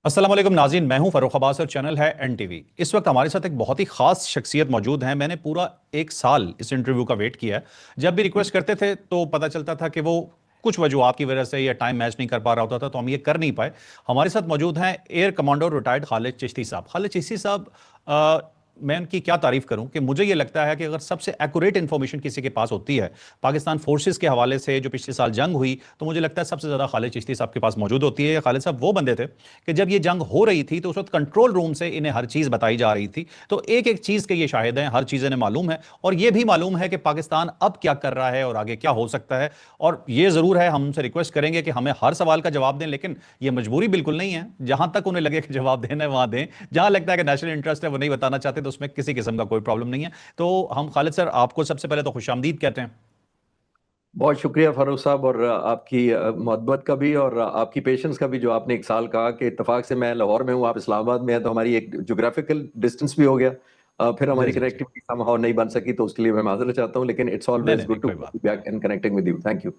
अस्सलाम वालेकुम नाज़रीन, मैं हूं फ़र्रुख अब्बास और चैनल है एनटीवी। इस वक्त हमारे साथ एक बहुत ही ख़ास शख्सियत मौजूद हैं। मैंने पूरा एक साल इस इंटरव्यू का वेट किया है। जब भी रिक्वेस्ट करते थे तो पता चलता था कि वो कुछ वजूहत की वजह से या टाइम मैच नहीं कर पा रहा होता था, तो हम ये कर नहीं पाए। हमारे साथ मौजूद हैं air commando retired Khalid Chishti साहब। खालिद चिश्ती साहब, मैं उनकी क्या तारीफ करूं कि मुझे ये लगता है कि अगर सबसे एक्यूरेट इंफॉर्मेशन किसी के पास होती है पाकिस्तान फोर्सेस के हवाले से, जो पिछले साल जंग हुई, तो मुझे लगता है सबसे ज्यादा खालिद चिश्ती साहब के पास मौजूद होती है। खालिद साहब वो बंदे थे कि जब ये जंग हो रही थी तो उस वक्त कंट्रोल रूम से इन्हें हर चीज बताई जा रही थी। तो एक एक चीज के ये शाहिद हैं, हर चीज इन्हें मालूम है और ये भी मालूम है कि पाकिस्तान अब क्या कर रहा है और आगे क्या हो सकता है। और ये जरूर है, हम उनसे रिक्वेस्ट करेंगे कि हमें हर सवाल का जवाब दें, लेकिन ये मजबूरी बिल्कुल नहीं है। जहां तक उन्हें लगे कि जवाब देना है वहां दें, जहां लगता है कि नेशनल इंटरेस्ट है वो नहीं बताना चाहते, तो उसमें किसी किस्म का कोई प्रॉब्लम नहीं है। तो हम खालिद सर आपको सबसे पहले तो खुशामदीद कहते हैं। बहुत शुक्रिया फारूक साहब, और आपकी मोहब्बत का भी और आपकी पेशेंस का भी। जो आपने एक साल कहा कि इत्तेफाक से मैं लाहौर में हूँ, आप इस्लामाबाद में हैं, तो हमारी एक ज्योग्राफिकल डिस्टेंस भी हो गया। फिर जी हमारी जी जी। कनेक्टिविटी समहाउ नहीं बन सकी, तो उसके लिए मैं माजरत चाहता हूँ, लेकिन इट्स नहीं ऑलवेज नहीं नहीं, गुड टू कोई बात बी नहीं। Back and connecting with you. Thank you.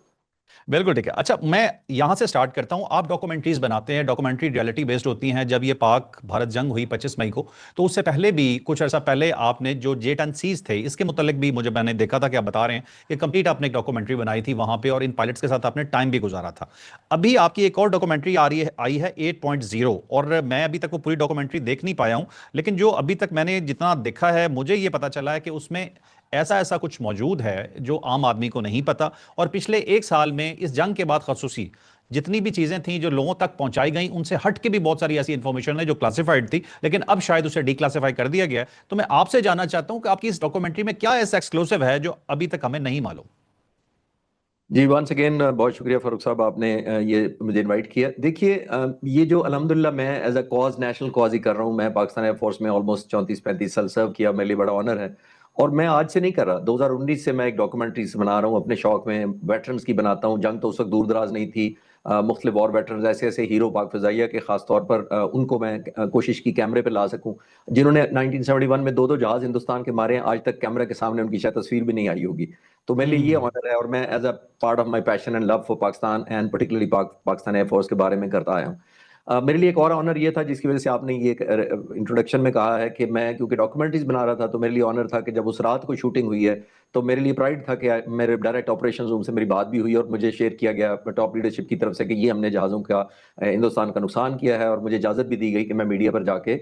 बिल्कुल ठीक है। अच्छा, मैं यहां से स्टार्ट करता हूं। आप डॉक्यूमेंट्रीज बनाते हैं, डॉक्यूमेंट्री रियलिटी बेस्ड होती हैं। जब ये पाक भारत जंग हुई 25 मई को, तो उससे पहले भी कुछ अर्सा पहले आपने जो जेट एंड सीज थे, इसके मुतालिक भी मुझे मैंने देखा था कि आप बता रहे हैं कि कंप्लीट आपने एक डॉक्यूमेंट्री बनाई थी वहां पे और इन पायलट्स के साथ आपने टाइम भी गुजारा था। अभी आपकी एक और डॉक्यूमेंट्री आ रही है, आई है 8.0, और मैं अभी तक वो पूरी डॉक्यूमेंट्री देख नहीं पाया हूं, लेकिन जो अभी तक मैंने जितना देखा है मुझे ये पता चला है कि उसमें ऐसा ऐसा कुछ मौजूद है जो आम आदमी को नहीं पता। और पिछले एक साल में इस जंग के बाद खसूसी जितनी भी चीजें थी जो लोगों तक पहुंचाई गई, उनसे हट के भी बहुत सारी ऐसी इंफॉर्मेशन है जो क्लासिफाइड थी, लेकिन अब शायद उसे डिक्लासिफाई कर दिया गया है। तो मैं आपसे जानना चाहता हूं कि आपकी इस डॉक्यूमेंट्री में क्या ऐसा एक्सक्लूसिव है जो अभी तक हमें नहीं मालूम। जी, वंस अगेन बहुत शुक्रिया फारूक साहब, आपने ये मुझे इनवाइट किया। देखिए, ये जो अल्हम्दुलिल्लाह मैं as a cause, national cause ही कर रहा हूँ। मैं पाकिस्तान एयरफोर्स में ऑलमोस्ट 34-35 साल सर्व किया, मेरे लिए बड़ा ऑनर है। और मैं आज से नहीं कर रहा, 2019 से मैं एक डॉक्यूमेंट्रीज बना रहा हूँ अपने शौक में। वेटरन्स की बनाता हूँ। जंग तो उस वक्त दूर दराज नहीं थी। मुख्तलिफ वॉर वेटरन्स, ऐसे ऐसे हीरो पाक फ़िज़ाइया के खास तौर पर, उनको मैं कोशिश की कैमरे पे ला सकूं, जिन्होंने 1971 में दो दो जहाज हिंदुस्तान के मारे हैं। आज तक कैमरे के सामने उनकी शायद तस्वीर भी नहीं आई होगी। तो मेरे लिए ये हम्म। ऑनर है, और मैं as a part of my passion and love for Pakistan and particularly Pakistan Air Force के बारे में करता आया हूँ। मेरे लिए एक और ऑनर ये था, जिसकी वजह से आपने ये इंट्रोडक्शन में कहा है, कि मैं क्योंकि डॉक्यूमेंट्रीज बना रहा था, तो मेरे लिए ऑनर था कि जब उस रात को शूटिंग हुई है, तो मेरे लिए प्राइड था कि मेरे डायरेक्ट ऑपरेशन रूम से मेरी बात भी हुई और मुझे शेयर किया गया टॉप लीडरशिप की तरफ से कि ये हमने जहाज़ों का हिंदुस्तान का नुकसान किया है, और मुझे इजाज़त भी दी गई कि मैं मीडिया पर जाके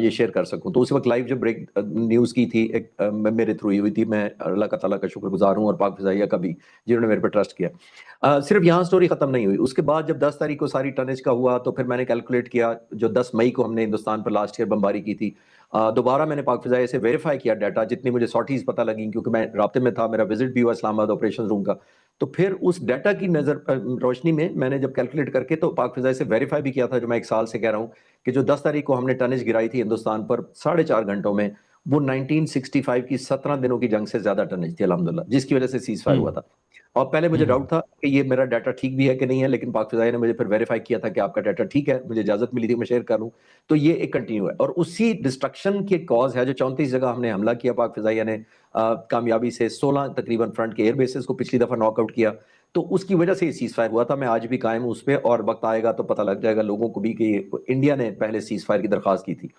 ये शेयर कर सकूं। तो उस वक्त लाइव जो ब्रेक न्यूज़ की थी, एक मेरे थ्रू ही हुई थी। मैं अल्लाह का ताला का शुक्रगुजार हूँ, और पाक फिजाइया का भी, जिन्होंने मेरे पर ट्रस्ट किया। सिर्फ यहाँ स्टोरी खत्म नहीं हुई। उसके बाद जब 10 तारीख को सारी टनेज का हुआ, तो फिर मैंने कैलकुलेट किया, जो 10 मई को हमने हिंदुस्तान पर लास्ट ईयर बमबारी की थी, दोबारा मैंने पाक फिजाइया से वेरीफाई किया डाटा, जितनी मुझे सॉर्टीज पता लगी, क्योंकि मैं राब्ते में था, मेरा विजिट भी हुआ इस्लामाबाद ऑपरेशन रूम का। तो फिर उस डाटा की नजर रोशनी में मैंने जब कैलकुलेट करके, तो पाक फिजाइया से वेरीफाई भी किया था, जो मैं एक साल से कह रहा हूँ, कि जो 10 तारीख को हमने टनेज गिराई थी हिंदुस्तान पर 4.5 घंटों में, वो 1965 की 17 दिनों की जंग से ज्यादा टनेज थी अल्हम्दुलिल्लाह, जिसकी वजह से सीज फायर हुआ हम्म। था। और पहले मुझे हम्म। डाउट था कि ये मेरा डाटा ठीक भी है कि नहीं है, लेकिन पाक फिजाई ने मुझे फिर वेरीफाई किया था कि आपका डाटा ठीक है, मुझे इजाजत मिली थी मैं शेयर करूं। तो ये एक कंटिन्यू है, और उसी डिस्ट्रक्शन के कॉज है जो 34 जगह हमने हमला किया पाक फिजाइया ने, कामयाबी से 16 तकरीबन फ्रंट के एयर बेसिस को पिछली दफा नॉकआउट किया। तो उसकी वजह से ये सीज फायर हुआ था। मैं आज भी कायम हूं उस पर, और वक्त आएगा तो पता लग जाएगा लोगों को भी कि इंडिया ने पहले सीज फायर की दरखास्त की थी।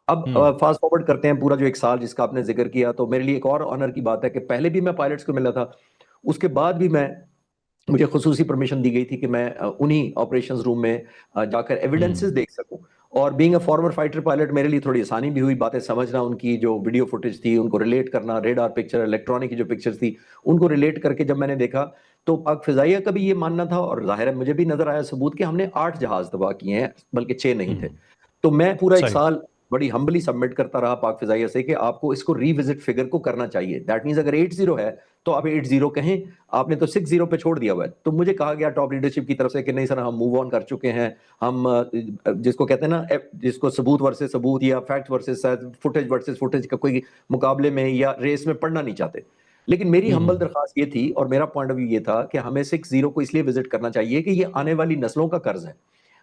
अब हम्म। फास्ट फॉरवर्ड करते हैं पूरा जो एक साल जिसका आपने जिक्र किया, तो मेरे लिए एक और ऑनर की बात है कि पहले भी मैं पायलट्स को मिला था, उसके बाद भी मैं, मुझे खुसूसी परमिशन दी गई थी कि मैं उन्हीं ऑपरेशंस रूम में जाकर एविडेंसेस हम्म। देख सकूं। और being a former fighter pilot, मेरे लिए थोड़ी आसानी भी हुई बातें समझना, उनकी जो वीडियो फुटेज थी उनको रिलेट करना, रेडार पिक्चर, इलेक्ट्रॉनिक की जो पिक्चर्स थी उनको रिलेट करके जब मैंने देखा, तो पाक फिजाइया का भी ये मानना था, और जाहिर है मुझे भी नजर आया सबूत, कि हमने 8 जहाज तबाह किए हैं, बल्कि 6 नहीं थे। हम्म। तो मैं पूरा एक सही। साल बड़ी हम्बली सबमिट करता रहा पाक फिजाइया से कि आपको इसको रिविजिट फिगर को करना चाहिए। दैट मीन्स अगर 80 है, तो आप 80 कहें, आपने तो 60 पे छोड़ दिया हुआ है। तो मुझे कहा गया टॉप लीडरशिप की तरफ से कि नहीं सर, हम मूव ऑन कर चुके हैं। हम जिसको कहते हैं ना, जिसको सबूत वर्सेस सबूत, या फैक्ट वर्सेस वर्सेस फुटेज का कोई मुकाबले में या रेस में पढ़ना नहीं चाहते। लेकिन मेरी हम्बल हम्म। दरखास्त ये थी, और मेरा पॉइंट ऑफ व्यू ये था, कि हमें 60 को इसलिए विजिट करना चाहिए कि ये आने वाली नस्लों का कर्ज है।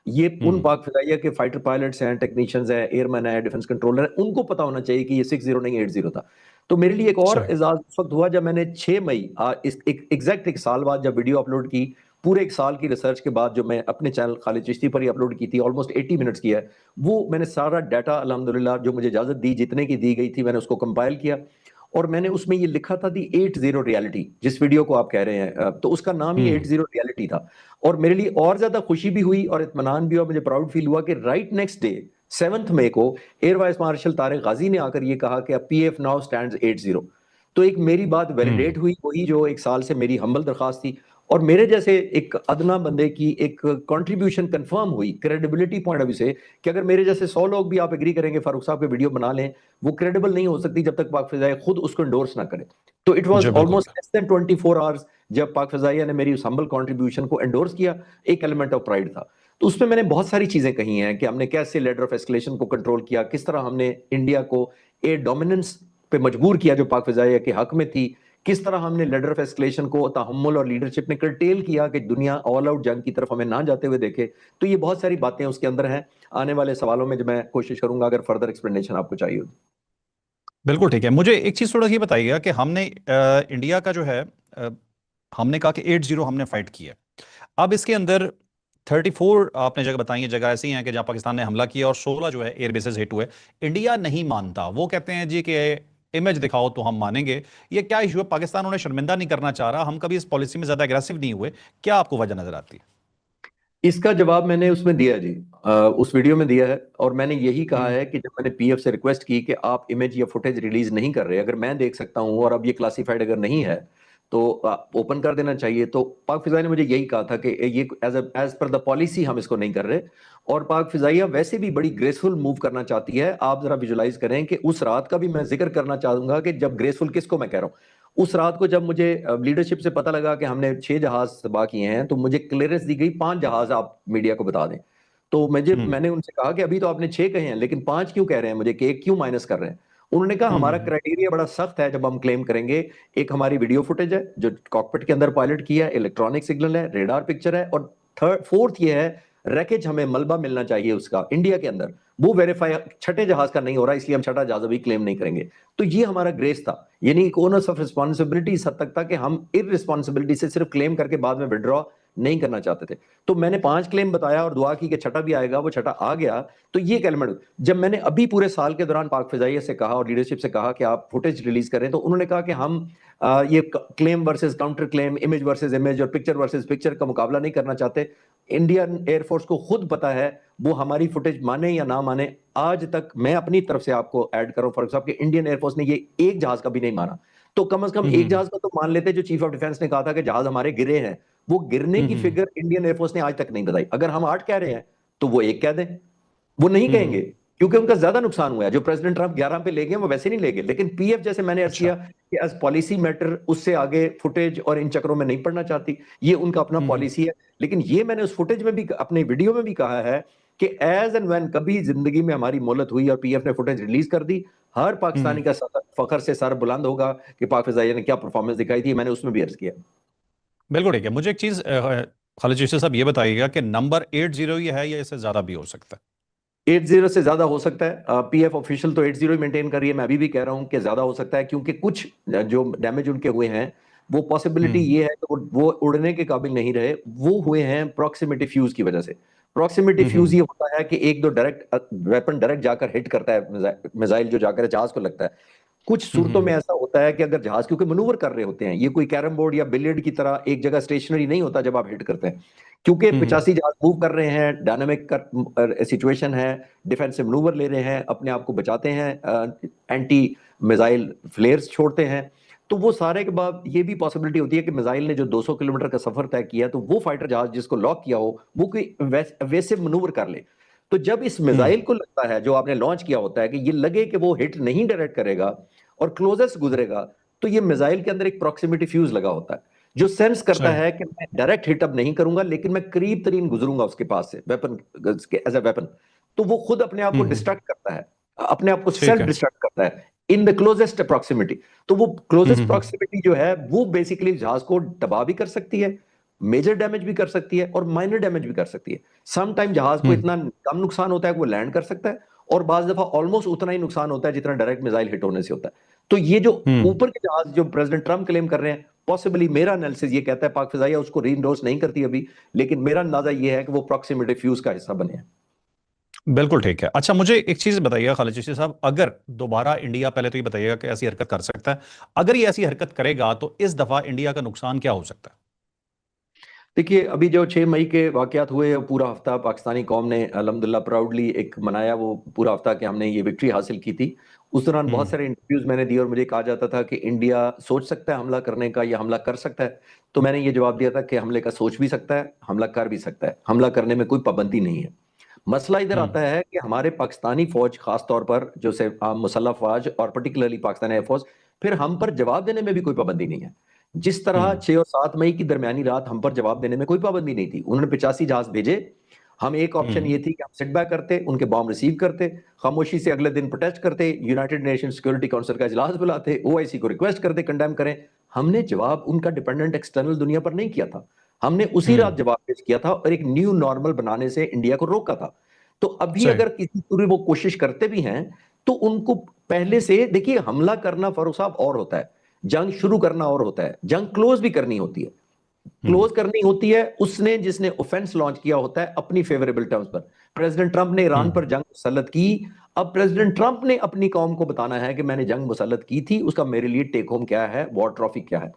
ये उन हम्म। पाक फिजाइया के फाइटर पायलट्स हैं, टेक्नीशियंस हैं, एयरमैन है, डिफेंस कंट्रोलर है, उनको पता होना चाहिए कि ये 60 नहीं 80 था। तो मेरे लिए एक और सही। एजाज उस वक्त हुआ जब मैंने 6 मई, इस एक एग्जैक्ट एक साल बाद जब वीडियो अपलोड की, पूरे एक साल की रिसर्च के बाद जो मैं अपने चैनल खालिद चिश्ती पर ही अपलोड की थी, ऑलमोस्ट 80 मिनट्स की है, वो मैंने सारा डाटा अल्हम्दुलिल्लाह जो मुझे इजाजत दी, जितने की दी गई थी, मैंने उसको कंपाइल किया और मैंने उसमें ये लिखा था दी 80 रियलिटी, जिस वीडियो को आप कह रहे हैं, तो उसका नाम ही 80 रियलिटी था। और मेरे लिए और ज्यादा खुशी भी हुई और इत्मीनान भी हुआ, मुझे प्राउड फील हुआ कि राइट नेक्स्ट डे 7 मई को एयर वाइस मार्शल तारिक गाजी ने आकर ये कहा कि अब पीएफ नाउ स्टैंड्स 80। तो एक मेरी बात वैलिडेट हुई, वही जो एक साल से मेरी हम्बल दरखास्त थी, और मेरे जैसे एक अदना बंदे की एक कंट्रीब्यूशन कंफर्म हुई क्रेडिबिलिटी पॉइंट ऑफ व्यू से, कि अगर मेरे जैसे 100 लोग भी आप एग्री करेंगे फारूक साहब के वीडियो बना लें, वो क्रेडिबल नहीं हो सकती जब तक पाक फिजाइया खुद उसको एंडोर्स ना करे। तो इट वाज जी बिल्कुल। ऑलमोस्ट लेस देन 24 आवर्स जब पाक फिजाइया ने मेरी उस हम्बल कंट्रीब्यूशन को एंडोर्स किया, एक एलिमेंट ऑफ प्राइड था। तो उसमें मैंने बहुत सारी चीजें कही हैं कि हमने कैसे लेडर ऑफ एस्केलेशन को कंट्रोल किया, किस तरह हमने इंडिया को ए डोमिनेंस पे मजबूर किया जो पाक फिजाइया के हक में थी, किस तरह हमने लेडर ऑफ एस्केलेशन को तहम्मुल और लीडरशिप ने कर्टेल किया कि दुनिया ऑल आउट जंग की तरफ हमें ना जाते हुए देखे। तो ये बहुत सारी बातें उसके अंदर हैं। आने वाले सवालों में जो मैं कोशिश करूंगा अगर फर्दर एक्सप्लेनेशन आपको चाहिए हो। बिल्कुल ठीक है। मुझे एक चीज थोड़ा सी बताइएगा कि हमने इंडिया का जो है हमने कहा कि 80 हमने फाइट किया। अब इसके अंदर 34 आपने जगह बताई है, जगह ऐसी हैं कि जहां पाकिस्तान ने हमला किया और 16 जो है एयर बेसेस हिट हुए। इंडिया नहीं मानता, वो कहते हैं जी कि इमेज दिखाओ तो हम मानेंगे। ये क्या इशू है? पाकिस्तान उन्हें शर्मिंदा नहीं करना चाह रहा, हम कभी इस पॉलिसी में ज्यादा एग्रेसिव नहीं हुए, क्या आपको वजह नजर आती है? इसका जवाब मैंने उसमें दिया जी, उस वीडियो में दिया है, और मैंने यही कहा हम्म है कि जब मैंने पीएफ से रिक्वेस्ट की कि आप इमेज या फुटेज रिलीज नहीं कर रहे, अगर मैं देख सकता हूं और अब ये क्लासिफाइड अगर नहीं है तो ओपन कर देना चाहिए। तो पाक फिजाई ने मुझे यही कहा था कि ये एज पर द पॉलिसी हम इसको नहीं कर रहे। और पाक फिजाइया वैसे भी बड़ी ग्रेसफुल मूव करना चाहती है। आप जरा विजुलाइज करें कि उस रात का भी मैं जिक्र करना चाहूंगा कि जब ग्रेसफुल किसको मैं कह रहा हूँ। उस रात को जब मुझे लीडरशिप से पता लगा कि हमने 6 जहाज तबाह किए हैं, तो मुझे क्लियरेंस दी गई 5 जहाज आप मीडिया को बता दें। तो हम्म मैंने उनसे कहा कि अभी तो आपने 6 कहे हैं, लेकिन 5 क्यों कह रहे हैं मुझे, कि एक क्यों माइनस कर रहे हैं। उन्होंने कहा हमारा हम्म क्राइटेरिया बड़ा सख्त है जब हम क्लेम करेंगे। एक हमारी वीडियो फुटेज है जो कॉकपिट के अंदर पायलट की है, इलेक्ट्रॉनिक सिग्नल है, रेडार पिक्चर है, और फोर्थ ये है रैकेज, हमें मलबा मिलना चाहिए उसका इंडिया के अंदर। वो वेरीफाई छठे जहाज का नहीं हो रहा, इसलिए हम छठा जहाज अभी क्लेम नहीं करेंगे। तो ये हमारा ग्रेस था, यानी एक ओनर्स ऑफ रिस्पॉन्सिबिलिटी इस हद तक था कि हम इररिस्पॉन्सिबिलिटी से सिर्फ क्लेम करके बाद में विड्रॉ नहीं करना चाहते थे। तो मैंने 5 क्लेम बताया और दुआ की कि छठा भी आएगा, वो छठा आ गया। तो ये एलिमेंट जब मैंने अभी पूरे साल के दौरान पाक फिजाइया से कहा और लीडरशिप से कहा कि आप फुटेज रिलीज करें, तो उन्होंने कहा कि हम ये claim versus counter claim, image versus image और पिक्चर वर्सेस पिक्चर का मुकाबला नहीं करना चाहते। इंडियन एयरफोर्स को खुद पता है वो हमारी फुटेज माने या ना माने। आज तक मैं अपनी तरफ से आपको ऐड करूं फॉर एग्जाम्पल, इंडियन एयरफोर्स ने ये एक जहाज का भी नहीं माना। तो कम से कम एक हम्म जहाज का तो मान लेते जो चीफ ऑफ डिफेंस ने कहा था कि जहाज हमारे गिरे हैं। वो गिरने की हम्म फिगर इंडियन एयरफोर्स ने आज तक नहीं बताई। अगर हम 8 कह रहे हैं तो वो एक कह दें, वो नहीं कहेंगे, हम्म क्योंकि उनका ज्यादा नुकसान हुआ है। जो प्रेसिडेंट ट्रंप 11 पे ले गए वो वैसे नहीं ले गए, लेकिन पीएफ जैसे मैंने अर्ज अच्छा। किया कि एज पॉलिसी मैटर उससे आगे फुटेज और इन चक्रों में नहीं पड़ना चाहती। ये उनका अपना हम्म पॉलिसी है। लेकिन ये मैंने उस फुटेज में भी अपने वीडियो में भी कहा है कि एज एंड व्हेन कभी जिंदगी में हमारी मोहलत हुई और पीएफ ने फुटेज रिलीज कर दी, हर पाकिस्तानी हम्म का फखर से सर बुलंद होगा कि पाक फिजाइया ने क्या परफॉर्मेंस दिखाई थी। मैंने उसमें भी अर्ज किया। बिल्कुल ठीक है। मुझे एक चीज खालिद चिश्ती साहब ये बताइएगा कि नंबर 80 ही है या इससे ज्यादा भी हो सकता 80 से ज्यादा हो सकता है। पीएफ ऑफिशियल तो 80 ही मेंटेन कर रही है। मैं अभी भी कह रहा हूं कि ज्यादा हो सकता है, क्योंकि कुछ जो डैमेज उनके हुए हैं वो है? पॉसिबिलिटी ये है कि वो उड़ने के काबिल नहीं रहे, वो हुए हैं प्रॉक्सिमिटी फ्यूज की वजह से। प्रॉक्सिमिटी फ्यूज हम्म ये होता है कि एक दो डायरेक्ट वेपन डायरेक्ट जाकर हिट करता है, मिसाइल जो जाकर जहाज को लगता है। कुछ सूरतों में हम्म ऐसा होता है कि अगर जहाज क्योंकि मनूवर कर रहे होते हैं, ये कोई कैरम बोर्ड या बिलियर्ड की तरह एक जगह स्टेशनरी नहीं होता जब आप हिट करते हैं, क्योंकि हम्म 85 जहाज मूव कर रहे हैं, डायनामिक सिचुएशन है, डिफेंसिव मनूवर ले रहे हैं, अपने आप को बचाते हैं, एंटी मिसाइल फ्लेयर्स छोड़ते हैं। तो वो सारे के बाद ये भी पॉसिबिलिटी होती है कि मिसाइल ने जो 200 किलोमीटर का सफर तय किया, तो वो फाइटर जहाज जिसको लॉक किया हो वो कोई वैसे मनूवर कर ले। तो जब इस मिसाइल हम्म को लगता है, जो आपने लॉन्च किया होता है, कि ये लगे कि वो हिट नहीं डायरेक्ट करेगा और क्लोजेस्ट गुजरेगा, तो ये मिसाइल के अंदर एक प्रॉक्सिमिटी फ्यूज लगा होता है जो सेंस करता सही। है कि मैं डायरेक्ट हिट अब नहीं करूंगा, लेकिन मैं करीब तरीन गुजरूंगा उसके पास से वेपन एज ए वेपन। तो वो खुद अपने आप को हम्म डिस्ट्रैक्ट करता है, अपने आप को ठीक सेल्फ है। डिस्ट्रैक्ट करता है इन द क्लोजेस्ट प्रॉक्सिमिटी। तो वो क्लोजेस्ट हम्म प्रॉक्सिमिटी जो है वो बेसिकली जहाज को तबाह भी कर सकती है, मेजर डैमेज भी कर सकती है और माइनर डैमेज भी कर सकती है। सम टाइम जहाज को हम्म इतना कम नुकसान होता है कि वो लैंड कर सकता है, और बाज दफा ऑलमोस्ट उतना ही नुकसान होता है जितना डायरेक्ट मिसाइल हिट होने से होता है। तो ये जो हम्म। ऊपर के जहाज जो प्रेसिडेंट ट्रम्प क्लेम कर रहे हैं, पॉसिबली मेरा एनालिसिस ये कहता है पाक फिजाइया उसको रीइंडोर्स नहीं करती अभी, लेकिन मेरा अंदाजा ये है कि वो प्रॉक्सिमिटी फ्यूज का हिस्सा बने हैं। बिल्कुल ठीक है। अच्छा, मुझे एक चीज बताइएगा खालिद चिश्ती साहब, अगर दोबारा इंडिया, पहले तो ये बताइएगा कि ऐसी हरकत कर सकता है, अगर ये ऐसी हरकत करेगा तो इस दफा इंडिया का नुकसान क्या हो सकता है? देखिए, अभी जो 6 मई के वाकयात हुए, वो पूरा हफ्ता पाकिस्तानी कौम ने अल्हम्दुलिल्लाह प्राउडली एक मनाया, वो पूरा हफ्ता कि हमने ये विक्ट्री हासिल की थी। उस दौरान बहुत हम्म। सारे इंटरव्यूज मैंने दिए और मुझे कहा जाता था कि इंडिया सोच सकता है हमला करने का या हमला कर सकता है। तो मैंने ये जवाब दिया था कि हमले का सोच भी सकता है, हमला कर भी सकता है, हमला करने में कोई पाबंदी नहीं है। मसला इधर हम्म। आता है कि हमारे पाकिस्तानी फौज खास तौर पर जो से मुसल्लह फौज और पर्टिकुलरली पाकिस्तानी एयरफोर्स, फिर हम पर जवाब देने में भी कोई पाबंदी नहीं है। जिस तरह हम्म। 6 और 7 मई की दरमियानी रात हम पर जवाब देने में कोई पाबंदी नहीं थी, उन्होंने 85 जहाज भेजे। हम एक ऑप्शन हम्म। ये थी कि हम सिट बैक करते, उनके बॉम्ब रिसीव करते, खामोशी से अगले दिन प्रोटेस्ट करते, यूनाइटेड नेशन सिक्योरिटी काउंसिल का इजलास बुलाते, ओआईसी को रिक्वेस्ट करते कंडेम करें। हमने जवाब उनका डिपेंडेंट एक्सटर्नल दुनिया पर नहीं किया था, हमने उसी रात हम्म। जवाब पेश किया था और एक न्यू नॉर्मल बनाने से इंडिया को रोका था। तो अभी सही। अगर किसी पूरी वो कोशिश करते भी हैं, तो उनको पहले से देखिए, हमला करना फारूक साहब और होता है, जंग शुरू करना और होता है, जंग क्लोज भी करनी होती है। हम्म। क्लोज करनी होती है उसने जिसने ऑफेंस लॉन्च किया होता है अपनी फेवरेबल टर्म्स पर। प्रेसिडेंट ट्रंप ने ईरान हम्म। पर जंग मुसल्लत की। अब प्रेसिडेंट ट्रंप ने अपनी कौम को बताना है कि मैंने जंग मुसल्लत की थी, उसका मेरे लिए टेक होम क्या है, वॉर ट्रॉफी क्या है।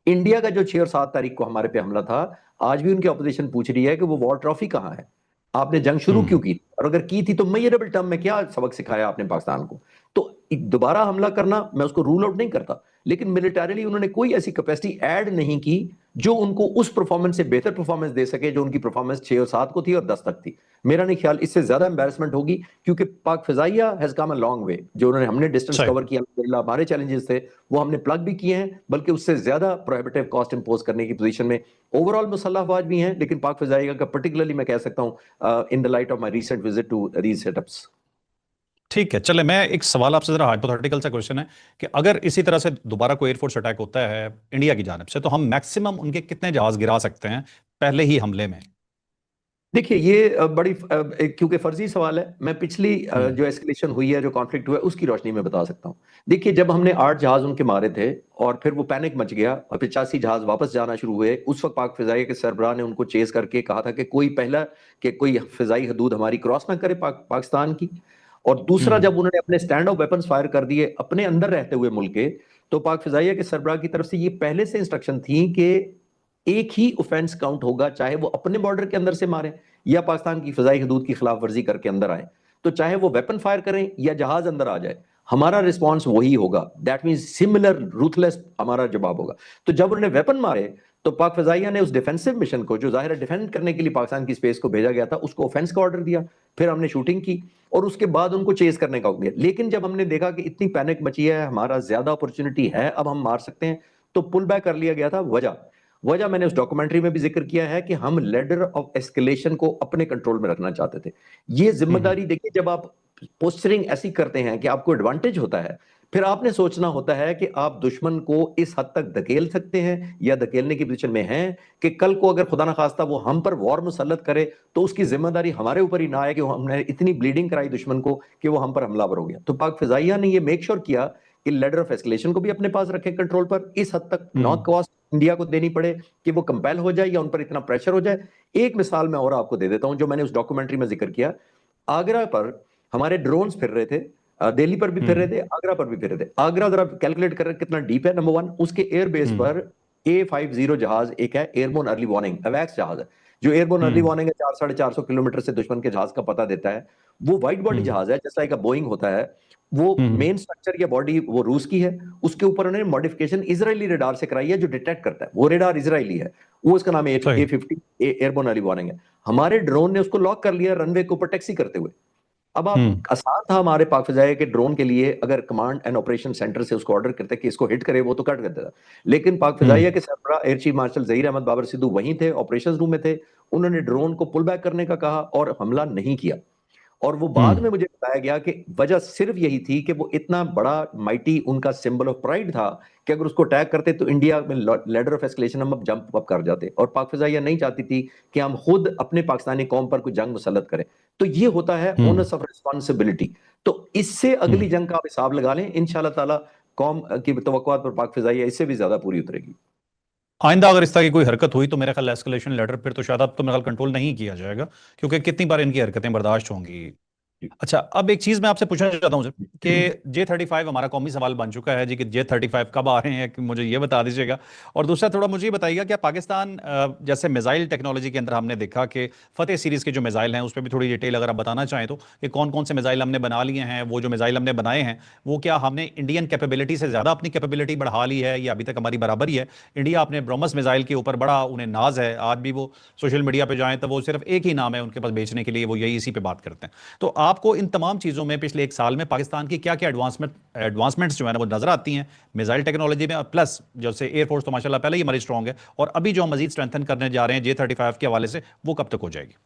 इंडिया का जो 6 और 7 तारीख को हमारे पे हमला था, आज भी उनकी अपोजिशन पूछ रही है कि वो वॉर ट्रॉफी कहाँ है, आपने जंग शुरू क्यों हम्म। की, और अगर की थी तो मेजरेबल टर्म में क्या सबक सिखाया आपने पाकिस्तान को। तो दोबारा हमला करना मैं उसको रूल आउट नहीं करता, लेकिन मिलिटरीली उन्होंने कोई ऐसी कैपेसिटी ऐड नहीं की जो उनको उस परफॉर्मेंस से बेहतर परफॉर्मेंस दे सके जो उनकी परफॉर्मेंस 6 और 7 को थी और 10 तक थी। मेरा नहीं ख्याल इससे ज्यादा एम्बेरसमेंट होगी, क्योंकि पाक फिजाइया has come a long way. जो उन्होंने हमने डिस्टेंस सही। कवर किया, अल्हम्दुलिल्लाह हमारे चैलेंजेस थे वो हमने प्लग भी किए हैं, बल्कि उससे ज्यादा प्रोहिबिटिव कॉस्ट इंपोज करने की पोजीशन में ओवरऑल मुसल्लह अफवाज भी हैं। लेकिन पाक फिजाइया का पर्टिकुलरली मैं कह सकता हूं in the light of my recent visit to these setups. ठीक है, चले, मैं एक सवाल आपसे, जरा हाइपोथेटिकल सा क्वेश्चन है कि अगर इसी तरह से दोबारा कोई एयरफोर्स अटैक होता है इंडिया की जानिब से, तो हम मैक्सिमम उनके कितने जहाज गिरा सकते हैं पहले ही हमले में? देखिए, ये बड़ी क्योंकि फर्जी सवाल है, मैं पिछली हम्म। जो एस्केलेशन हुई है, जो कॉन्फ्लिक्ट हुआ है, उसकी रोशनी में बता सकता हूँ। देखिए, जब हमने 8 जहाज उनके मारे थे और फिर वो पैनिक मच गया और 85 जहाज वापस जाना शुरू हुए, उस वक्त पाक फिजाइया के सरबराह ने उनको चेस करके कहा था कि कोई पहला कि कोई फिजाई हदूद हमारी क्रॉस ना करे पाकिस्तान की। और दूसरा, हम्म। जब उन्होंने अपने स्टैंड ऑफ वेपन्स फायर कर दिए अपने अंदर रहते हुए मुल्क के, तो पाक फिजाइया के सरबराह की तरफ से ये पहले से इंस्ट्रक्शन थी कि एक ही ऑफेंस काउंट होगा, चाहे वो अपने बॉर्डर के अंदर से मारे या पाकिस्तान की फजाई हदूद की खिलाफ वर्जी करके अंदर आए। तो चाहे वो वेपन फायर करें या जहाज अंदर आ जाए, हमारा रिस्पॉन्स वही होगा। दैट मीन सिमिलर रूथलेस हमारा जवाब होगा। तो जब उन्होंने वेपन मारे, तो पाक फजाइया ने उस डिफेंसिव मिशन को, जो जाहिर है डिफेंड करने के लिए पाकिस्तान की स्पेस को भेजा गया था, उसको ऑफेंस का ऑर्डर दिया। फिर हमने शूटिंग की और उसके बाद उनको चेस करने का हुक्म दिया। लेकिन जब हमने देखा कि इतनी पैनिक मची है, हमारा ज्यादा अपॉर्चुनिटी है, अब हम मार सकते हैं, तो पुल बैक कर लिया गया था। वजह वजह मैंने उस डॉक्यूमेंट्री में भी जिक्र किया है कि हम लेडर ऑफ एस्केलेशन को अपने कंट्रोल में रखना चाहते थे। ये हम्म। जिम्मेदारी, देखिए, जब आप पोस्चरिंग ऐसी करते हैं कि आपको एडवांटेज होता है, फिर आपने सोचना होता है कि आप दुश्मन को इस हद तक धकेल सकते हैं या धकेलने की पोजीशन में हैं कि कल को अगर खुदा ना खास्ता वो हम पर वॉर मुसल्लत करे, तो उसकी जिम्मेदारी हमारे ऊपर ही ना आए कि हमने इतनी ब्लीडिंग कराई दुश्मन को कि वो हम पर हमलावर हो गया। तो पाक फिजाइया ने ये मेक श्योर किया कि लेडर ऑफ एस्केलेशन को भी अपने पास रखें कंट्रोल पर, इस हद तक नॉ हम्म। कॉस्ट इंडिया को देनी पड़े कि वो कंपेल हो जाए या उन पर इतना प्रेशर हो जाए। एक मिसाल मैं और आपको दे देता हूं जो मैंने उस डॉक्यूमेंट्री में जिक्र किया। आगरा पर हमारे ड्रोन्स फिर रहे थे, दिल्ली पर भी फिर रहे हम्म। थे, आगरा पर भी फिर रहे थे। आगरा जरा कैलकुलेट कर कितना डीप है, नंबर वन, उसके एयरबेस हम्म। पर A50 जहाज एक है, एयरबोर्न अर्ली वार्निंग अवैक्स जहाज है, जो एयरबोर्न अर्ली हम्म। वार्निंग है, 400-450 किलोमीटर से दुश्मन के जहाज का पता देता है। वो वाइट बॉडी हम्म। जहाज है, जैसा एक बोइंग होता है। वो हम्म। मेन स्ट्रक्चर या बॉडी वो रूस की है, उसके ऊपर उन्होंने मॉडिफिकेशन इजरायली रेडार से कराई है जो डिटेक्ट करता है, वो रेडार इजरायली है, वो उसका नाम सही। A50 एयरबोर्न अर्ली वार्निंग है। हमारे ड्रोन ने उसको लॉक कर लिया रनवे के ऊपर टैक्सी करते हुए। अब आप, हम्म। आसान था हमारे पाक फिजाइया के ड्रोन के लिए, अगर कमांड एंड ऑपरेशन सेंटर से उसको ऑर्डर करते कि इसको हिट करे, वो तो कट कर देता। लेकिन पाक फिजाइया हम्म। के सरबराह air chief marshal Zaheer Ahmed Babar Sidhu वहीं थे, ऑपरेशन रूम में थे। उन्होंने ड्रोन को पुल बैक करने का कहा और हमला नहीं किया। और वो बाद में हम्म। मुझे बताया गया कि वजह सिर्फ यही थी कि वो इतना बड़ा माइटी उनका सिंबल ऑफ प्राइड था कि अगर उसको अटैक करते तो इंडिया में लेडर ऑफ एस्केलेशन हम जंप अप कर जाते, और पाक फिजाइया नहीं चाहती थी कि हम खुद अपने पाकिस्तानी कौम पर कोई जंग मुसल्लत करें। तो ये होता है हम्म। Onus of responsibility. तो इससे अगली हम्म। जंग का आप हिसाब लगा लें इंशाल्लाह ताला। कौम की तवक्कुआत पर पाक फिजाइया इससे भी ज्यादा पूरी उतरेगी। आइंदा अगर इस तरह की कोई हरकत हुई तो मेरा ख्याल एस्केलेशन लेटर फिर तो शायद अब तो मेरा ख्याल कंट्रोल नहीं किया जाएगा, क्योंकि कितनी बार इनकी हरकतें बर्दाश्त होंगी। अच्छा, अब एक चीज मैं आपसे पूछना चाहता हूँ सर, कि J-35 हमारा कौमी सवाल बन चुका है जी, कि J-35 कब आ रहे हैं, कि मुझे ये बता दीजिएगा। और दूसरा थोड़ा मुझे ये बताइएगा, क्या पाकिस्तान जैसे मिसाइल टेक्नोलॉजी के अंदर हमने देखा कि फतेह सीरीज के जो मिसाइल हैं उस पर भी थोड़ी डिटेल अगर आप बताना चाहें तो, कि कौन कौन से मिसाइल हमने बना लिए हैं, वो जो मिसाइल हमने बनाए हैं वो क्या हमने इंडियन कैपेबिलिटी से ज़्यादा अपनी कैपेबिलिटी बढ़ा ली है या अभी तक हमारी बराबर ही है। इंडिया अपने ब्रह्मस मिसाइल के ऊपर बड़ा उन्हें नाज है, आज भी वो सोशल मीडिया पे जाएं तो वो सिर्फ एक ही नाम है उनके पास बेचने के लिए, वो यही इसी पे बात करते हैं। तो आपको इन तमाम चीज़ों में पिछले एक साल में पाकिस्तान की क्या क्या एडवांसमेंट्स जो है ना वो नजर आती हैं मिसाइल टेक्नोलॉजी में, प्लस जैसे एयरफोर्स तो माशाल्लाह पहले ही हमारी स्ट्रांग है, और अभी जो हम मजीद स्ट्रेंथन करने जा रहे हैं J-35 के हवाले से, वो कब तक हो जाएगी?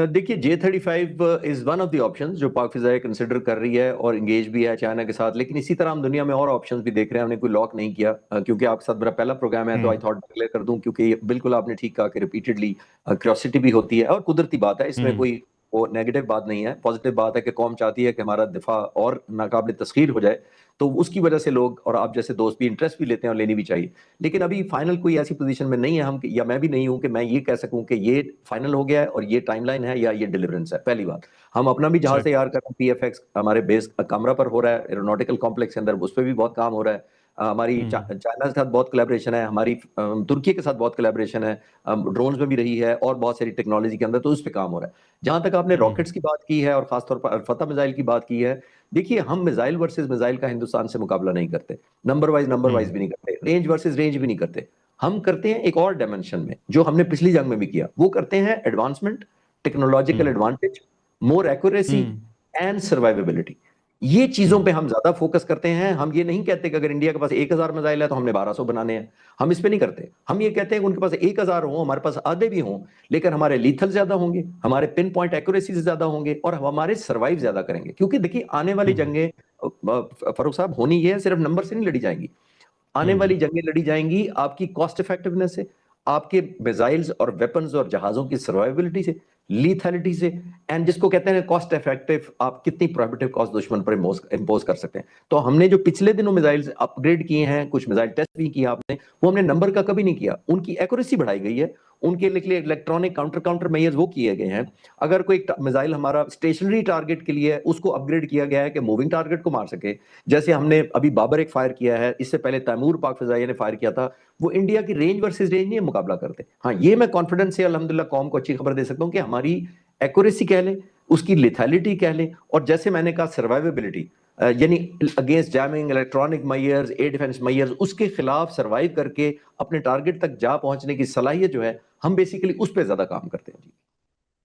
देखिए J-35 is one of the options जो पाक फिजाई कंसिडर कर रही है और इंगेज भी है चाइना के साथ, लेकिन इसी तरह हम दुनिया में और ऑप्शंस भी देख रहे हैं, हमने कोई लॉक नहीं किया। क्योंकि आपके साथ मेरा पहला प्रोग्राम है तो आई हम्म। थॉट क्लियर कर दूं, क्योंकि बिल्कुल आपने ठीक कहा कि रिपीटेडली क्यूरियोसिटी भी होती है और कुदरती बात है, इसमें हम्म। कोई वो नेगेटिव बात नहीं है, पॉजिटिव बात है कि कौम चाहती है कि हमारा दिफा और नाकाबिल तस्खीर हो जाए, तो उसकी वजह से लोग और आप जैसे दोस्त भी इंटरेस्ट भी लेते हैं और लेनी भी चाहिए। लेकिन अभी फाइनल कोई ऐसी पोजीशन में नहीं है हम, या मैं भी नहीं हूं कि मैं ये कह सकूं कि ये फाइनल हो गया है और ये टाइमलाइन है या ये डिलीवरेंस है। पहली बात, हम अपना भी जहाज सही। तैयार कर रहे हैं, PFX हमारे बेस कामरा पर हो रहा है, एरोनॉटिकल कॉम्प्लेक्स के अंदर, उस पर भी बहुत काम हो रहा है। हमारी हम्म। चाइना के साथ बहुत कोलैबोरेशन है, हमारी तुर्की के साथ बहुत कोलैबोरेशन है, ड्रोन्स में भी रही है और बहुत सारी टेक्नोलॉजी के अंदर, तो उस पर काम हो रहा है। जहां तक आपने हम्म। रॉकेट्स की बात की है और खासतौर पर अल-फतह मिसाइल की बात की है, देखिए हम मिसाइल वर्सेस मिसाइल का हिंदुस्तान से मुकाबला नहीं करते, नंबर वाइज हम्म। भी नहीं करते, रेंज वर्सेस रेंज भी नहीं करते। हम करते हैं एक और डायमेंशन में, जो हमने पिछली जंग में भी किया, वो करते हैं advancement, technological hmm. Advantage, more accuracy hmm. And survivability. ये चीजों हम्म। पे हम ज्यादा फोकस करते हैं। हम ये नहीं कहते कि अगर इंडिया के पास 1,000 मिसाइल है तो हमने 1200 बनाने हैं, हम इस पे नहीं करते। हम ये कहते हैं कि उनके पास 1,000 हो, हमारे पास आधे भी हों, लेकिन हमारे लीथल ज्यादा होंगे, हमारे पिन पॉइंट एक्यूरेसी से ज्यादा होंगे और हमारे सर्वाइव ज्यादा करेंगे। क्योंकि देखिए आने वाली हम्म। जंगें फारूक साहब होनी ये है, सिर्फ नंबर से नहीं लड़ी जाएंगी। आने हम्म। वाली जंगें लड़ी जाएंगी आपकी कॉस्ट इफेक्टिवनेस से, आपके मिसाइल्स और वेपन्स और जहाजों की सर्वाइवेबिलिटी से, लीथैलिटी से, एंड जिसको कहते हैं कॉस्ट इफेक्टिव, आप कितनी प्रोहिबिटिव कॉस्ट दुश्मन पर इम्पोज कर सकते हैं। तो हमने जो पिछले दिनों मिसाइल्स अपग्रेड किए हैं, कुछ मिसाइल टेस्ट भी किया आपने, वो हमने नंबर का कभी नहीं किया, उनकी एक्यूरेसी बढ़ाई गई है, उनके लिए इलेक्ट्रॉनिक काउंटर काउंटर मेजर्स वो किए गए हैं। अगर कोई मिसाइल हमारा स्टेशनरी टारगेट के लिए है, उसको अपग्रेड किया गया है कि मूविंग टारगेट को मार सके। जैसे हमने अभी बाबर एक फायर किया है, इससे पहले तैमूर पाक फिजाइया ने फायर किया था, वो इंडिया की रेंज वर्सेस रेंज नहीं मुकाबला करते। हाँ, ये मैं कॉन्फिडेंस से अल्हम्दुलिल्लाह कौम को अच्छी खबर दे सकता हूँ कि हमारी एक्यूरेसी कह लें, उसकी लिथैलिटी कह लें, और जैसे मैंने कहा सर्वाइवेबिलिटी, यानी against jamming, electronic measures, air defence measures, उसके खिलाफ सर्वाइव करके अपने टारगेट तक जा पहुंचने की सलाहियत जो है, हम बेसिकली उस पर ज्यादा काम करते हैं जी।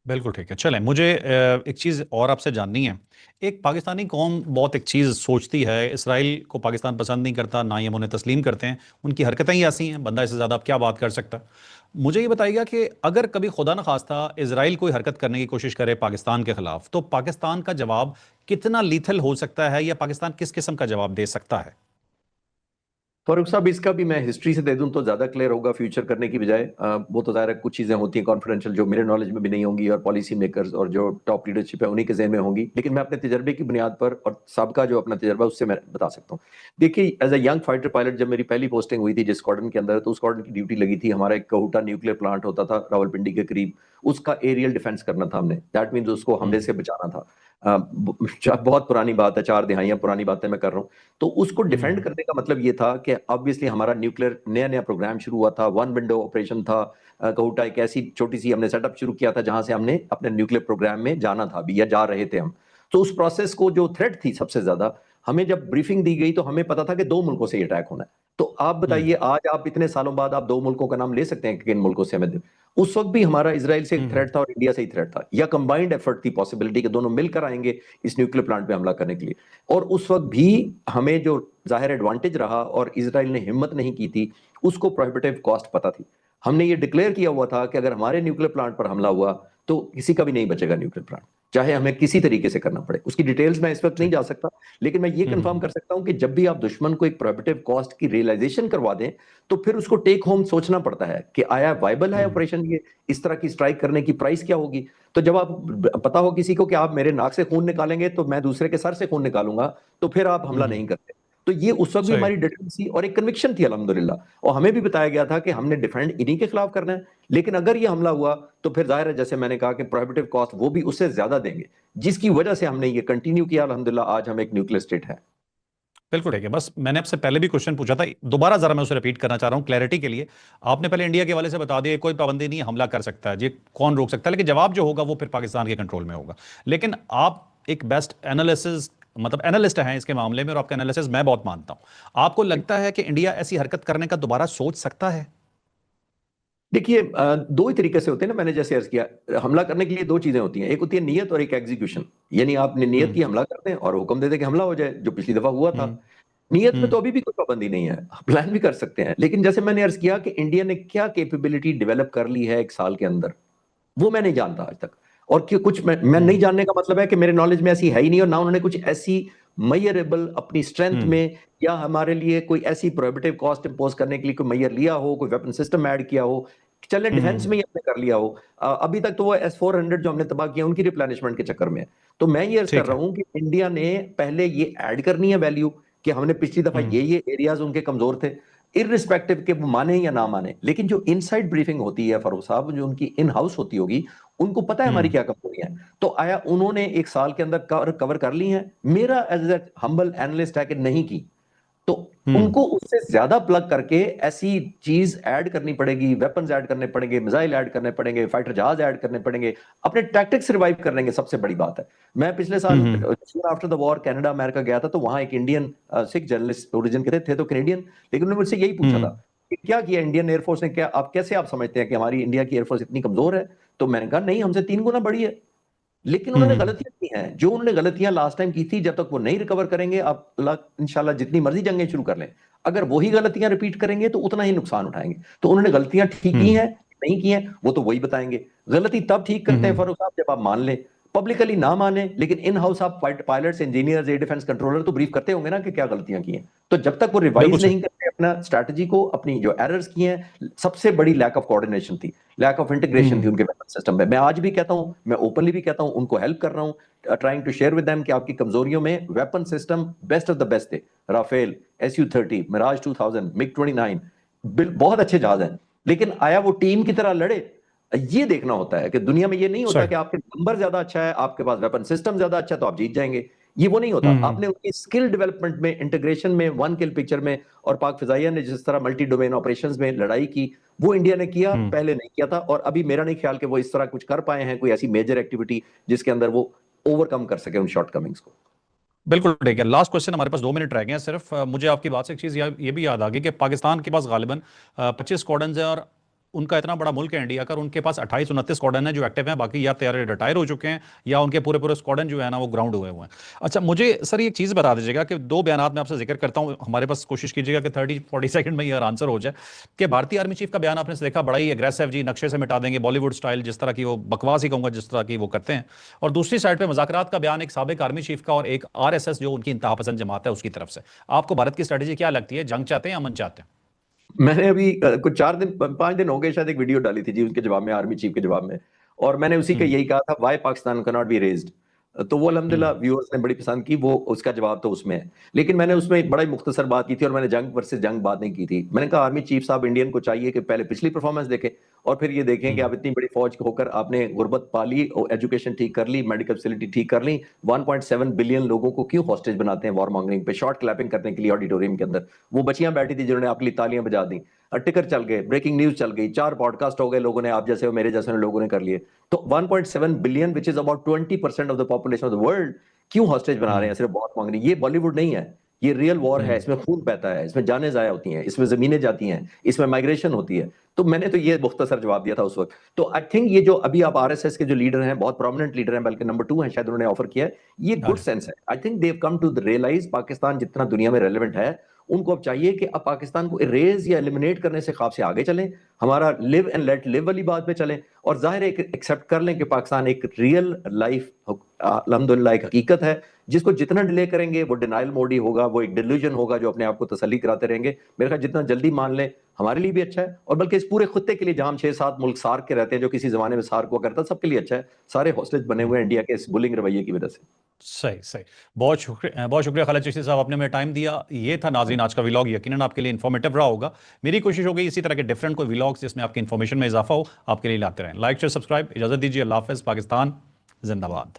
बिल्कुल ठीक है। चलें, मुझे एक चीज़ और आपसे जाननी है। एक पाकिस्तानी कौम बहुत एक चीज़ सोचती है, इसराइल को पाकिस्तान पसंद नहीं करता, ना ही हम उन्हें तस्लीम करते हैं, उनकी हरकतें ही ऐसी हैं, बंदा इससे ज़्यादा अब क्या बात कर सकता। मुझे ये बताइएगा कि अगर कभी खुदा न खास्ता इसराइल कोई हरकत करने की कोशिश करे पाकिस्तान के खिलाफ, तो पाकिस्तान का जवाब कितना लीथल हो सकता है, या पाकिस्तान किस किस्म का जवाब दे सकता है? फारूक साहब, इसका भी मैं हिस्ट्री से दे दूं तो ज्यादा क्लियर होगा फ्यूचर करने की बजाय। वो तो जाहिर है कुछ चीजें होती हैं कॉन्फिडेंशियल जो मेरे नॉलेज में भी नहीं होंगी, और पॉलिसी मेकर्स और जो टॉप लीडरशिप है उन्हीं के ज़हन में होंगी, लेकिन मैं अपने तजर्बे की बुनियाद पर और सबका जो अपना तजर्बा उससे मैं बता सकता हूँ। देखिए, as a young fighter pilot जब मेरी पहली पोस्टिंग हुई थी जिस स्क्वाड्रन के अंदर, तो उस स्क्वाड्रन की ड्यूटी लगी थी, हमारा एक कहूटा न्यूक्लियर प्लांट होता था रावलपिंडी के करीब, उसका एरियल डिफेंस करना था हमने। दैट मीन्स उसको हमले हम्म। से बचाना था। बहुत पुरानी बात है, 4 दिहाइयां पुरानी बातें मैं कर रहा हूँ। तो उसको डिफेंड हम्म। करने का मतलब ये था कि ऑब्वियसली हमारा न्यूक्लियर नया नया प्रोग्राम शुरू हुआ था, वन विंडो ऑपरेशन था। कहूटा एक ऐसी छोटी सी हमने सेटअप शुरू किया था जहां से हमने अपने न्यूक्लियर प्रोग्राम में जाना था अभी, या जा रहे थे हम। तो उस प्रोसेस को जो थ्रेट थी सबसे ज्यादा, हमें जब ब्रीफिंग दी गई तो हमें पता था कि 2 मुल्कों से ये अटैक होना है। तो आप बताइए, हम्म। आज आप इतने सालों बाद आप 2 मुल्कों का नाम ले सकते हैं कि किन मुल्कों से हमें, उस वक्त भी हमारा इसराइल से हम्म। थ्रेट था और इंडिया से ही थ्रेट था, या कंबाइंड एफर्ट थी, पॉसिबिलिटी कि दोनों मिलकर आएंगे इस न्यूक्लियर प्लांट पे हमला करने के लिए। और उस वक्त भी हमें जो जाहिर एडवांटेज रहा और इसराइल ने हिम्मत नहीं की थी, उसको प्रोहिबिटिव कॉस्ट पता थी। हमने ये डिक्लेयर किया हुआ था कि अगर हमारे न्यूक्लियर प्लांट पर हमला हुआ तो किसी का भी नहीं बचेगा न्यूक्लियर प्लांट, चाहे हमें किसी तरीके से करना पड़े। उसकी डिटेल्स में इस वक्त नहीं ठीक। जा सकता, लेकिन मैं ये कंफर्म हम्म। कर सकता हूं कि जब भी आप दुश्मन को एक प्रोहिबिटिव कॉस्ट की रियलाइजेशन करवा दें, तो फिर उसको टेक होम सोचना पड़ता है कि आया वाइबल है हम्म। ऑपरेशन, ये इस तरह की स्ट्राइक करने की प्राइस क्या होगी। तो जब आप पता हो किसी को कि आप मेरे नाक से खून निकालेंगे तो मैं दूसरे के सर से खून निकालूंगा, तो फिर आप हमला हम्म। नहीं करते। तो ये उस वक्त भी सही। हमारी डिटेंसी और एक कन्विक्शन थी अल्हम्दुलिल्लाह, और हमें भी बताया गया था कि हमने डिफेंड इन्हीं के खिलाफ करना है। लेकिन अगर ये हमला हुआ तो फिर जाहिर है, जैसे मैंने कहा कि प्रोहिबिटिव कॉस्ट वो भी उससे ज्यादा देंगे, जिसकी वजह से हमने ये कंटिन्यू किया। अल्हम्दुलिल्लाह आज हम एक न्यूक्लियर स्टेट है। बिल्कुल ठीक है। बस मैंने आपसे पहले भी क्वेश्चन पूछा था, दोबारा जरा मैं उसे रिपीट करना चाह रहा हूं क्लैरिटी के लिए। आपने पहले इंडिया के हवाले से बता दिया कोई पाबंदी नहीं है, हमला कर सकता है, ये कौन रोक सकता है, लेकिन जवाब जो होगा वो फिर पाकिस्तान के कंट्रोल में होगा। लेकिन आप एक बेस्ट एनालिसिस, मतलब एनालिस्ट हैं इसके मामले में, और आपका एनालिसिस मैं बहुत मानता हूं। आपको लगता है कि इंडिया ऐसी हरकत करने का दोबारा सोच सकता है? देखिए, दो ही तरीके से होते हैं ना, मैंने जैसे अर्ज किया, हमला करने के लिए दो चीजें होती हैं, एक होती है नीयत और एक एग्जीक्यूशन। यानी आपने नीयत हम्म। की हमला कर दें और हुक्म दे दें कि हमला हो जाए, जो पिछली दफा हुआ था। हम्म। नीयत में हम्म। तो अभी भी कोई पाबंदी नहीं है, प्लान भी कर सकते हैं, लेकिन जैसे मैंने अर्ज किया कि इंडिया ने क्या कैपेबिलिटी डेवलप कर ली है एक साल के अंदर, वो मैं नहीं जानता आज तक। और क्यों कुछ मैं नहीं हम्म। जानने का मतलब है कि मेरे नॉलेज में ऐसी है ही नहीं, और ना उन्होंने कुछ ऐसी मैयरेबल अपनी स्ट्रेंथ हम्म। में या हमारे लिए कोई ऐसी प्रोहिबिटिव कॉस्ट इंपोज करने के लिए कोई मैयर लिया हो, कोई वेपन सिस्टम ऐड किया हो। चले डिफेंस हम्म। में ही हमने कर लिया हो। अभी तक तो वो S-400 जो हमने तबाह किया उनकी रिप्लेनिशमेंट के चक्कर में है। तो मैं ये अर्ज कर ठीक रहा है। हूं कि इंडिया ने पहले ये ऐड करनी है वैल्यू, कि हमने पिछली दफा हम्म। ये एरियाज उनके कमजोर थे, इररिस्पेक्टिव के वो माने या ना माने। लेकिन जो इनसाइड ब्रीफिंग होती है फारूक साहब, जो उनकी इन हाउस होती होगी, उनको पता है हमारी हम्म। क्या कमजोरियां हैं। तो आया उन्होंने एक साल के अंदर कवर कर ली हैं, मेरा एज ए हम्बल एनालिस्ट है कि नहीं की। तो हम्म। उनको उससे ज्यादा प्लग करके ऐसी चीज ऐड करनी पड़ेगी, वेपन्स ऐड करने पड़ेंगे, मिसाइल ऐड करने पड़ेंगे, फाइटर जहाज ऐड करने पड़ेंगे, अपने टैक्टिक्स रिवाइव करने, सबसे बड़ी बात है। मैं पिछले साल हम्म। After the war Canada America गया था, तो वहां एक इंडियन सिख जर्नलिस्ट ओरिजिन के थे तो कैनेडियन, लेकिन उन्होंने मुझसे यही पूछा हम्म। था कि क्या किया इंडियन एयरफोर्स ने, क्या आप कैसे आप समझते हैं कि हमारी इंडिया की एयरफोर्स इतनी कमजोर है। तो मैंने कहा नहीं, हमसे 3 गुना बड़ी है। लेकिन उन्होंने हम्म। गलतियां की हैं, जो उन्होंने गलतियां लास्ट टाइम की थी, जब तक वो नहीं रिकवर करेंगे, आप अल्लाह इंशाल्लाह जितनी मर्जी जंगें शुरू कर लें, अगर वही गलतियां रिपीट करेंगे तो उतना ही नुकसान उठाएंगे। तो उन्होंने गलतियां ठीक की हम्म। हैं, नहीं की हैं, वो तो वही बताएंगे। गलती तब ठीक करते हैं हम्म। फरूख साहब जब आप मान लें, पब्लिकली ना माने, लेकिन इन हाउस आप pilots, engineers, air defence controller तो ब्रीफ करते होंगे ना कि क्या गलतियां की हैं। तो जब तक वो बिल्कुल रिवाइज सही। नहीं करते अपना स्ट्रैटेजी को, अपनी जो एरर्स की हैं, सबसे बड़ी लैक ऑफ कोऑर्डिनेशन थी, लैक ऑफ इंटीग्रेशन थी हम्म। उनके वेपन सिस्टम में। मैं आज भी कहता हूं, मैं ओपनली भी कहता हूं, उनको हेल्प कर रहा हूं, trying to share with them कि आपकी कमजोरियों में weapon system best of the best थे। राफेल, SU-30, मिराज 2000, MiG-29, बहुत अच्छे जहाज हैं। लेकिन आया वो टीम की तरह लड़े? ये देखना होता है कि दुनिया में ये नहीं होता सही। कि आपके नंबर ज्यादा अच्छा है, आपके पास वेपन सिस्टम ज्यादा अच्छा है तो आप जीत जाएंगे। ये वो नहीं होता। हम्म। आपने उनकी स्किल डेवलपमेंट में, इंटीग्रेशन में, वन किल पिक्चर में, और पाक फिजाइया ने जिस तरह मल्टी डोमेन ऑपरेशंस में लड़ाई की, वो इंडिया ने किया, हम्म। पहले नहीं किया था। और अभी मेरा नहीं ख्याल कि वो इस तरह कुछ कर पाए हैं, कोई ऐसी मेजर एक्टिविटी जिसके अंदर वो ओवरकम कर सके उन शॉर्टकमिंग्स को। बिल्कुल ठीक है। लास्ट क्वेश्चन, हमारे पास 2 मिनट रह गए हैं सिर्फ। मुझे आपकी बात से एक चीज़ ये भी याद आ गई कि पाकिस्तान के पास गालिबन 25 स्क्वाड्रन है, और उनका इतना बड़ा मुल्क है इंडिया का, और उनके पास 28-29 स्क्वाड्रन है जो एक्टिव हैं, बाकी या तैयार रिटायर हो चुके हैं या उनके पूरे पूरे स्क्वाड्रन जो है ना वो ग्राउंड हुए हुए हैं। अच्छा, मुझे सर एक चीज़ बता दीजिएगा कि 2 बयानात मैं आपसे जिक्र करता हूँ, हमारे पास कोशिश कीजिएगा कि 30-40 सेकंड में ये आंसर हो जाए। कि भारतीय आर्मी चीफ का बयान आपने देखा, बड़ा ही एग्रेसिव जी, नक्शे से मिटा देंगे बॉलीवुड स्टाइल, जिस तरह की वो बकवास ही कहूंगा जिस तरह की वो करते हैं। और दूसरी साइड पे मुज़ाकरात का बयान एक साबिक आर्मी चीफ का और एक RSS जो उनकी इंतहा पसंद जमात है उसकी तरफ से। आपको भारत की स्ट्रेटेजी क्या लगती है? जंग चाहते हैं या अमन चाहते हैं? मैंने अभी कुछ 4 दिन 5 दिन हो गए शायद, एक वीडियो डाली थी जी उनके जवाब में, आर्मी चीफ के जवाब में, और मैंने उसी का हम्म। यही कहा था, why Pakistan can not be raised. तो वो अल्हम्दुलिल्लाह हम्म। व्यूअर्स ने बड़ी पसंद की, वो उसका जवाब तो उसमें है। लेकिन मैंने उसमें एक बड़ा ही मुख्तसर बात की थी, और मैंने जंग वर्सेस जंग बात नहीं की थी। मैंने कहा आर्मी चीफ साहब, इंडियन को चाहिए कि पहले पिछली परफॉर्मेंस देखें, और फिर ये देखें कि हम्म। आप इतनी बड़ी फौज होकर आपने गुर्बत पाली, एजुकेशन ठीक कर ली, मेडिकल फैसिलिटी ठीक कर ली, 1.7 बिलियन लोगों को क्यों हॉस्टेज बनाते हैं वॉर मॉन्गरिंग पे, शॉर्ट क्लैपिंग करने के लिए ऑडिटोरियम के अंदर। वो बच्चियां बैठी थी जिन्होंने आपके लिए तालियां बजा दी, टिकर चल गए, ब्रेकिंग न्यूज चल गई, 4 पॉडकास्ट हो गए लोगों ने, आप जैसे हो मेरे जैसे लोगों ने कर लिए। तो 1.7 billion which is about 20% of the population of the world क्यों हॉस्टेज बना रहे हैं हम्म। सिर्फ वॉर मांगने? ये बॉलीवुड नहीं है, ये रियल वॉर है। हम्म। इसमें खून बहता है, इसमें जानें जाया होती हैं, इसमें जमीनें जाती हैं, इसमें माइग्रेशन होती है। तो मैंने तो ये मुख्तसर जवाब दिया था उस वक्त। तो आई थिंक ये जो अभी आप RSS के जो लीडर हैं, बहुत प्रोमिनेंट लीडर हैं, बल्कि नंबर 2 हैं शायद, उन्होंने ऑफर किया है, ये गुड हाँ। सेंस है। I think they come to realize Pakistan जितना दुनिया में रेलिवेंट है, उनको अब चाहिए कि अब पाकिस्तान को इरेज या एलिमिनेट करने से ख्वाब से आगे चलें, हमारा लिव एंड लेट लिव वाली बात पे चलें, और जाहिर है एक्सेप्ट कर लें कि पाकिस्तान एक रियल लाइफ अल्हम्दुलिल्लाह एक हकीकत है, जिसको जितना डिले करेंगे वो डिनाइल मोड ही होगा, वो एक डिल्यूजन होगा जो अपने आप को तसल्ली कराते रहेंगे। मेरे ख्याल जितना जल्दी मान लें हमारे लिए भी अच्छा है, और बल्कि इस पूरे खुत्ते के लिए, जहां हम 6-7 मुल्क सार्क के रहते हैं, जो किसी जमाने में सार्क हुआ करता, सबके लिए अच्छा है। सारे हॉस्टेज बने हम्म। हुए हैं इंडिया के इस बुलिंग रवैये की वजह से। सही सही। बहुत शुक्रिया खालिद चिश्ती साहब, आपने हमें टाइम दिया। ये था नाज़रीन आज का व्लॉग, यकीनन आपके लिए इन्फॉर्मेटिव रहा होगा। मेरी कोशिश होगी इसी तरह के डिफरेंट कोई व्लॉग्स जिसमें आपकी इन्फॉर्मेशन में इजाफा हो आपके लिए लाते रहें। लाइक शेयर सब्सक्राइब, इजाजत दीजिए, अल्लाह हाफ़िज़, पाकिस्तान जिंदाबाद।